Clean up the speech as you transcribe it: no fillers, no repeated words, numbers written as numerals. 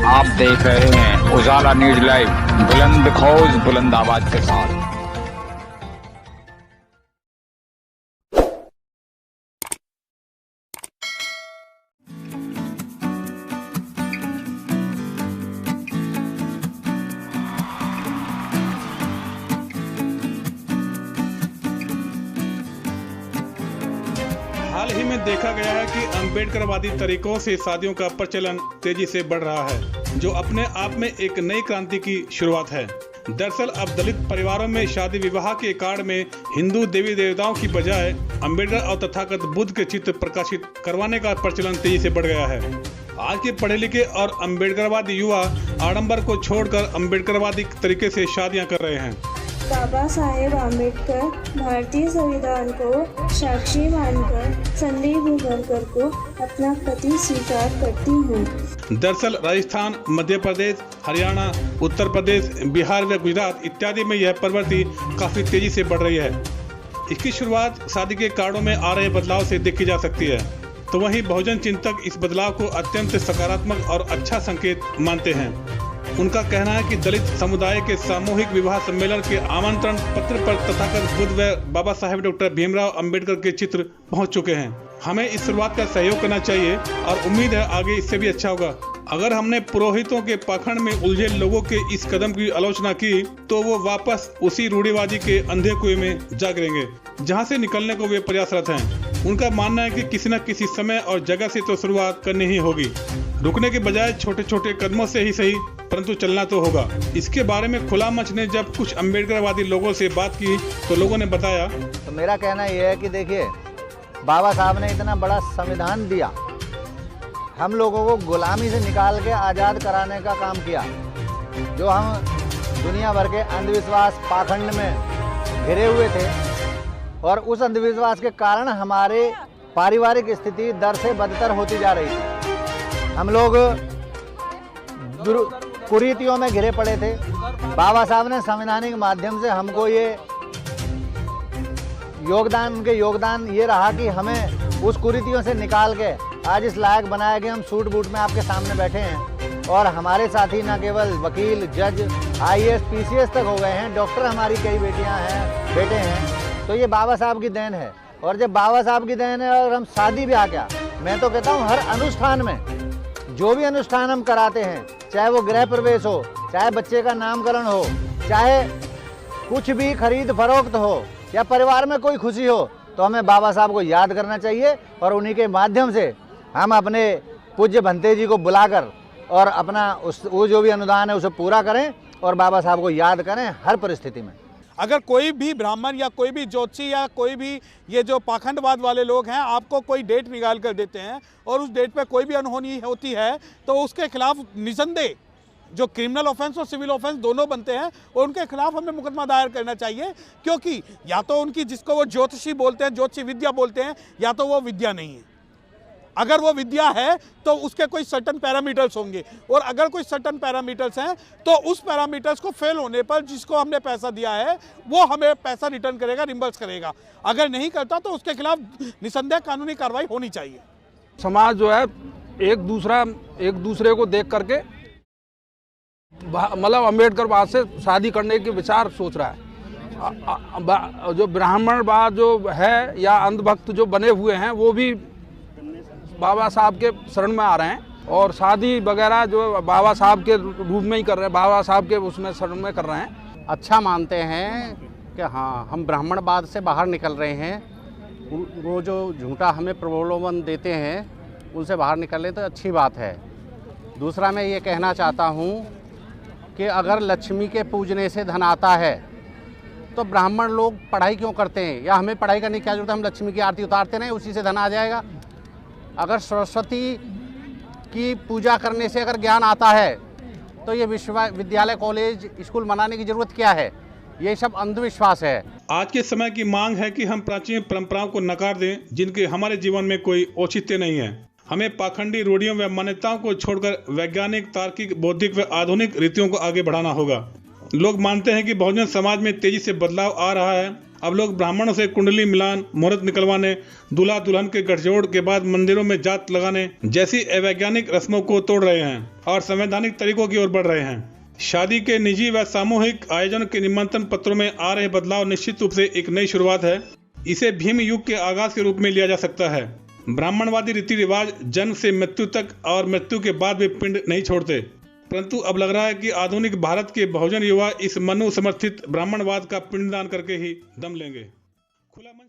आप देख रहे हैं उजाला न्यूज लाइव, बुलंद खौज बुलंद आवाज के साथ। हाल ही में देखा गया है कि अम्बेडकरवादी तरीकों से शादियों का प्रचलन तेजी से बढ़ रहा है, जो अपने आप में एक नई क्रांति की शुरुआत है। दरअसल अब दलित परिवारों में शादी विवाह के कार्ड में हिंदू देवी देवताओं की बजाय अम्बेडकर और तथागत बुद्ध के चित्र प्रकाशित करवाने का प्रचलन तेजी से बढ़ गया है। आज के पढ़े लिखे और अम्बेडकरवादी युवा आडंबर को छोड़कर अम्बेडकरवादी तरीके से शादियां कर रहे हैं। बाबा साहेब आम्बेडकर भारतीय संविधान को साक्षी मानकर संदीप मुखर्जी को अपना पति स्वीकार करती हूँ। दरअसल राजस्थान, मध्य प्रदेश, हरियाणा, उत्तर प्रदेश, बिहार व गुजरात इत्यादि में यह प्रवृत्ति काफी तेजी से बढ़ रही है। इसकी शुरुआत शादी के कार्डों में आ रहे बदलाव से देखी जा सकती है, तो वहीं बहुजन चिंतक इस बदलाव को अत्यंत सकारात्मक और अच्छा संकेत मानते हैं। उनका कहना है कि दलित समुदाय के सामूहिक विवाह सम्मेलन के आमंत्रण पत्र पर तथागत बुद्ध व बाबा साहेब डॉक्टर भीमराव अंबेडकर के चित्र पहुंच चुके हैं। हमें इस शुरुआत का सहयोग करना चाहिए और उम्मीद है आगे इससे भी अच्छा होगा। अगर हमने पुरोहितों के पाखंड में उलझे लोगों के इस कदम की आलोचना की तो वो वापस उसी रूढ़िवादी के अंधे कुएं में जा गिरेंगे, जहां से निकलने को वे प्रयासरत हैं। उनका मानना है कि किसी न किसी समय और जगह से तो शुरुआत करनी ही होगी। रुकने के बजाय छोटे छोटे कदमों से ही सही, परंतु चलना तो होगा। इसके बारे में खुला मंच ने जब कुछ अम्बेडकरवादी लोगों से बात की तो लोगों ने बताया, तो मेरा कहना यह है कि देखिए, बाबा साहब ने इतना बड़ा संविधान दिया, हम लोगों को गुलामी से निकाल के आज़ाद कराने का काम किया। जो हम दुनिया भर के अंधविश्वास पाखंड में घिरे हुए थे और उस अंधविश्वास के कारण हमारे पारिवारिक स्थिति दर से बदतर होती जा रही थी। हम लोग कुरीतियों में घिरे पड़े थे। बाबा साहब ने संवैधानिक माध्यम से हमको ये योगदान ये रहा कि हमें उस कुरीतियों से निकाल के आज इस लायक बनाया कि हम सूट बूट में आपके सामने बैठे हैं। और हमारे साथी न केवल वकील, जज, IAS, PCS तक हो गए हैं, डॉक्टर हमारी कई बेटियां हैं, बेटे हैं। तो ये बाबा साहब की देन है। और जब बाबा साहब की देन है और हम शादी ब्याह क्या, मैं तो कहता हूँ हर अनुष्ठान में जो भी अनुष्ठान हम कराते हैं, चाहे वो गृह प्रवेश हो, चाहे बच्चे का नामकरण हो, चाहे कुछ भी खरीद फरोख्त हो या परिवार में कोई खुशी हो, तो हमें बाबा साहब को याद करना चाहिए और उन्हीं के माध्यम से हम अपने पूज्य भंते जी को बुलाकर और अपना वो जो भी अनुदान है उसे पूरा करें और बाबा साहब को याद करें हर परिस्थिति में। अगर कोई भी ब्राह्मण या कोई भी ज्योतिषी या कोई भी ये जो पाखंडवाद वाले लोग हैं आपको कोई डेट निकाल कर देते हैं और उस डेट पे कोई भी अनहोनी होती है तो उसके खिलाफ निसंदेह जो क्रिमिनल ऑफेंस और सिविल ऑफेंस दोनों बनते हैं और उनके खिलाफ हमें मुकदमा दायर करना चाहिए, क्योंकि या तो उनकी जिसको वो ज्योतिषी बोलते हैं, ज्योतिषी विद्या बोलते हैं, या तो वो विद्या नहीं है। अगर वो विद्या है तो उसके कोई सर्टन पैरामीटर्स होंगे और अगर कोई सर्टन पैरामीटर्स हैं तो उस पैरामीटर्स को फेल होने पर जिसको हमने पैसा दिया है वो हमें पैसा रिटर्न करेगा, रिम्बर्स करेगा। अगर नहीं करता तो उसके खिलाफ निसंदेह कानूनी कार्रवाई होनी चाहिए। समाज जो है एक दूसरे को देख करके मतलब अम्बेडकरवाद से शादी करने के विचार सोच रहा है। जो ब्राह्मणवाद जो है या अंधभक्त जो बने हुए हैं वो भी बाबा साहब के शरण में आ रहे हैं और शादी वगैरह जो बाबा साहब के रूप में ही कर रहे हैं, बाबा साहब के उसमें शरण में कर रहे हैं। अच्छा मानते हैं कि हाँ, हम ब्राह्मणवाद से बाहर निकल रहे हैं। वो जो झूठा हमें प्रलोभन देते हैं उनसे बाहर निकल रहे तो अच्छी बात है। दूसरा मैं ये कहना चाहता हूँ कि अगर लक्ष्मी के पूजने से धन आता है तो ब्राह्मण लोग पढ़ाई क्यों करते हैं, या हमें पढ़ाई करने की क्या जरूरत है? हम लक्ष्मी की आरती उतारते नहीं, उसी से धन आ जाएगा। अगर सरस्वती की पूजा करने से अगर ज्ञान आता है तो ये विश्वविद्यालय, कॉलेज, स्कूल मनाने की जरूरत क्या है? ये सब अंधविश्वास है। आज के समय की मांग है कि हम प्राचीन परंपराओं को नकार दें जिनके हमारे जीवन में कोई औचित्य नहीं है। हमें पाखंडी रूढ़ियों व मान्यताओं को छोड़कर वैज्ञानिक, तार्किक, बौद्धिक व आधुनिक रीतियों को आगे बढ़ाना होगा। लोग मानते हैं कि बहुजन समाज में तेजी से बदलाव आ रहा है अब लोग ब्राह्मणों से कुंडली मिलान, मुहूर्त निकलवाने, दूल्हा दुल्हन के गठजोड़ के बाद मंदिरों में जात लगाने जैसी अवैज्ञानिक रस्मों को तोड़ रहे हैं और संवैधानिक तरीकों की ओर बढ़ रहे हैं। शादी के निजी व सामूहिक आयोजन के निमंत्रण पत्रों में आ रहे बदलाव निश्चित रूप से एक नई शुरुआत है। इसे भीम युग के आगाज के रूप में लिया जा सकता है। ब्राह्मणवादी रीति रिवाज जन्म से मृत्यु तक और मृत्यु के बाद भी पिंड नहीं छोड़ते, परंतु अब लग रहा है कि आधुनिक भारत के बहुजन युवा इस मनु समर्थित ब्राह्मणवाद का पिंडदान करके ही दम लेंगे। खुला मंच